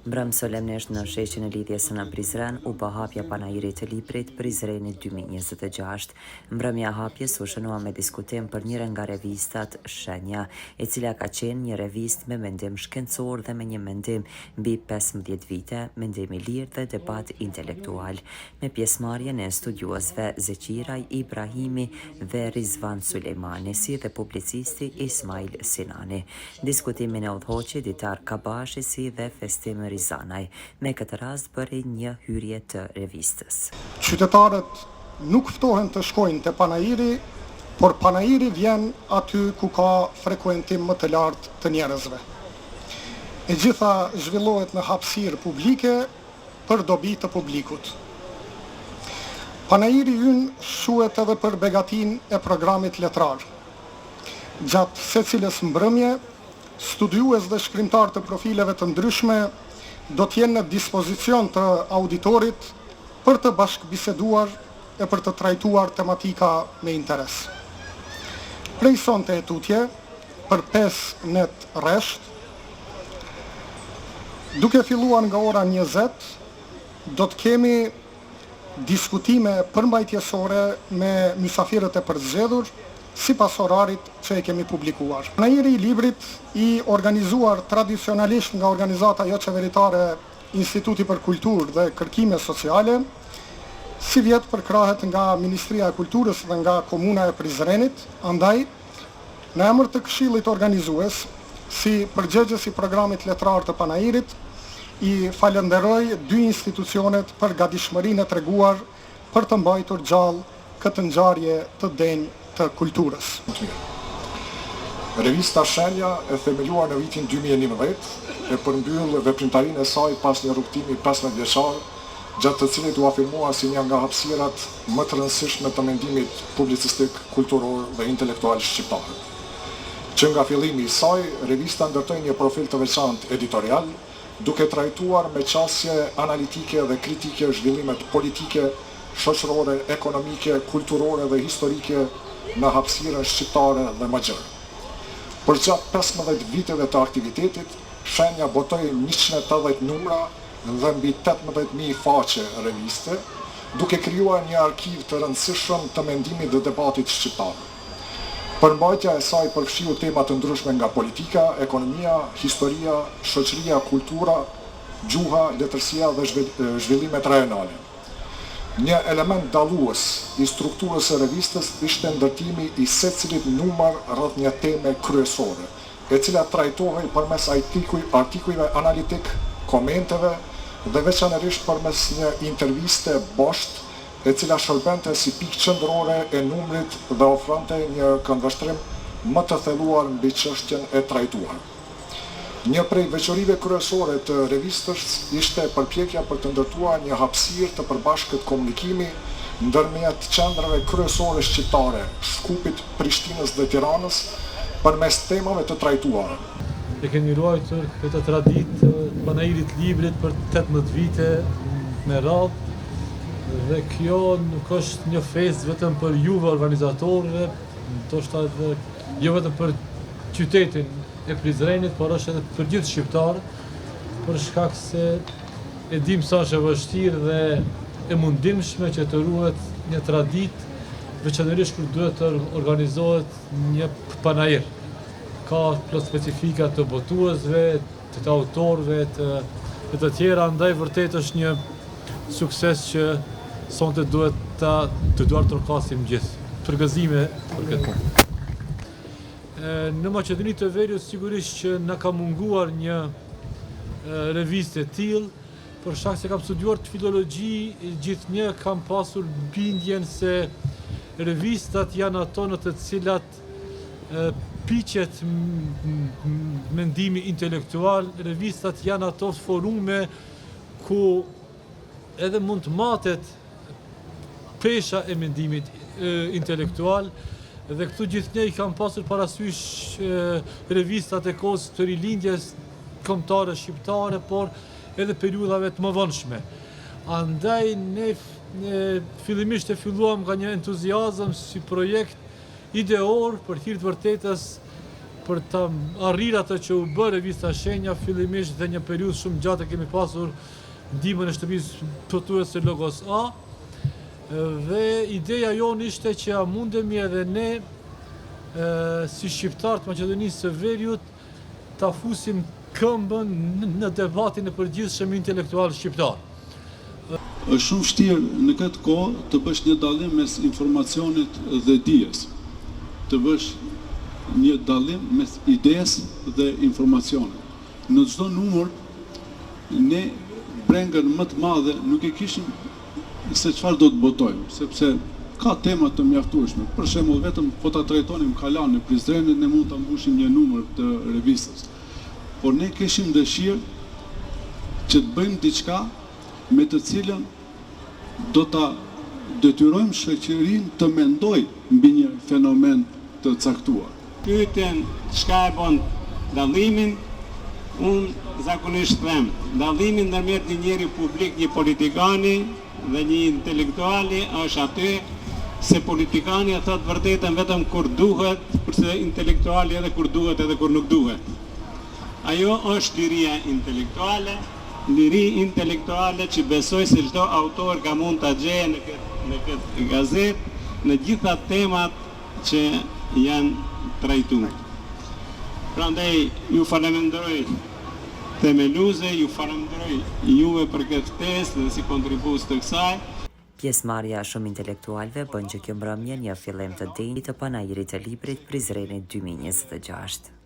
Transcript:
Mbrëm solemnisht në sheshin e lidhjes në Prizren u bë hapja panajirit të librit Prizreni 2026. Mbrëmja hapjes u shënua me diskutim për njëre nga revistat Shenja, e cila ka qenë një revist me mendim shkencor dhe me një mendim mbi 15 vite, mendim i lirë dhe debat intelektual, me pjesëmarrjen e studiuesve Zeqiraj Ibrahimi dhe Rizvan Sulejmani, si dhe publicisti Ismail Sinani. Diskutimin e udhëhoqi Ditar Kabashi si dhe Festim Rizanaj, me këtë rast bëri një hyrje të revistës. Qytetarët nuk ftohen të shkojnë te panajiri, por panajiri vjen aty ku ka frekuentim më të lartë të njerëzve. E gjitha zhvillohet në hapësirë publike për dobi të publikut. Panajiri ynë shuhet edhe për begatin e programit letrar. Gjatë secilës mbrëmje, studiues dhe shkrimtar të profileve të ndryshme do t'jenë në dispozicion të auditorit për të bashkëbiseduar e për të trajtuar tematika me interes. Prej sonte e tutje, për 5 net rresht, duke filluar nga ora 20, do të kemi diskutime përmbajtjesore me mysafirët e përzgjedhur, si pas orarit që e kemi publikuar. Panajiri i librit i organizuar tradicionalisht nga organizata jo qeveritare Instituti për Kulturë dhe Kërkime Sociale, si vjetë përkrahet nga Ministria e Kulturës dhe nga Komuna e Prizrenit, andaj, në emër të këshillit organizues, si përgjegjës i programit letrar të panajirit, i falenderoj 2 institucionet për gatishmërinë e treguar për të mbajtur gjallë këtë ngjarje të denjë të kulturës. Revista Shenja e themeluar në vitin 2011 e përmbyll veprimtarinë e saj pas një rrugtimi 15 vjeçar, gjatë të cilit u afirmua si një nga hapësirat më të rëndësishme të mendimit publicistik, kulturor dhe intelektual shqiptar. Që nga fillimi i saj, revista ndërtoi një profil të veçantë editorial, duke trajtuar me qasje analitike dhe kritike zhvillimet politike, shoqërore, ekonomike, kulturore dhe historike në hapësirën shqiptare dhe magjër. Për gjatë 15 viteve të aktivitetit, Shenja botoi 180 numra dhe mbi 18.000 faqe reviste, duke krijuar një arkiv të rëndësishëm të mendimit dhe debatit shqiptar. Përmbajtja e saj përfshiu tema të ndryshme nga politika, ekonomia, historia, shoqëria, kultura, gjuha, letërsia dhe zhvillimet rajonale. Një element dallues i strukturës së revistës ishte ndërtimi i secilit numër rreth një teme kryesore, e cila trajtohej përmes artikujve analitik, komenteve dhe veçanërisht përmes një interviste boshtë, e cila shërbente si pikë qendrore e numrit dhe ofronte një këndvështrim më të thelluar mbi çështjen e trajtuar. Një prej veçorive kryesore të revistës ishte përpjekja për të ndërtuar një hapësirë të përbashkët komunikimi ndërmjet qendrave kryesore shqiptare, Shkupit, Prishtinës dhe Tiranës, përmes temave të trajtuara. E kemi ruajtur këtë traditë panajirit librit për 18 vite me radhë, dhe kjo nuk është një festë vetëm për juve organizatorëve, ndoshta edhe jo vetëm për qytetin e Prizrenit, por është edhe për gjithë shqiptarët, për shkak se e dim sa është e vështirë dhe e mundimshme që të ruhet një traditë, veçanërisht kur duhet të organizohet një panajir. Ka plot specifika të botuesve, të autorëve, të tjera, andaj vërtet është një sukses që sonte duhet të trokësim gjithë. Përgëzime për këtë. Në Maqedoni të Veriut sigurisht që na ka munguar një revistë e tillë, për shkak se kam studiuar filologji, gjithnjë kam pasur bindjen se revistat janë ato në të cilat piqet mendimi intelektual, revistat janë ato forume ku edhe mund të matet pesha e mendimit intelektual, dhe këtu gjithnjë i kam pasur parasysh revistat e kohës të rilindjes kombëtare shqiptare, por edhe periudhave të mëvonshme. Andaj ne fillimisht e filluam nga një entuziazëm si projekt ideor për hir të vërtetës për ta arritur atë që u bë revista Shenja, fillimisht dhe një periudhë shumë gjatë kemi pasur ndihmën e shtëpisë plotësuese Logos A, dhe ideja jonë ishte që a mundemi edhe ne si shqiptar të Maqedonisë së Veriut ta fusim këmbën në debatin e përgjithshëm intelektual shqiptar. Është shumë vështirë në këtë kohë të bësh një dallim mes informacionit dhe dijes. Të bësh një dallim mes ides dhe informacionit. Në çdo numër ne brengën më të madhe nuk e kishim se çfarë do të botojmë, sepse ka tema të mjaftueshme. Për shembull, vetëm po ta trajtonim Kalan në Prizrenit, ne mund ta mbushim një numër të revistës. Por ne kishim dëshirë që të bëjmë diçka me të cilën do ta detyrojmë shoqërinë të mendojë mbi një fenomen të caktuar. Pyeten çka e bën dallimin, unë zakonisht them, dallimi ndërmjet një njeri publik, një politikani dhe një intelektuali është aty se politikani e thot vërtetën vetëm kur duhet, kurse intelektuali edhe kur duhet edhe kur nuk duhet. Ajo është liria intelektuale, liri intelektuale që besoj se çdo autor ka mund ta gjejë në këtë gazetë, në gjitha temat që janë trajtuar. Prandaj ju falenderoj themeluese, ju falenderoj juve për këtë ftesë dhe si kontribues të kësaj. Pjesëmarrja shumë intelektualëve bën që kjo mbrëmje një fillim të denjë të panajirit të librit Prizreni 2026.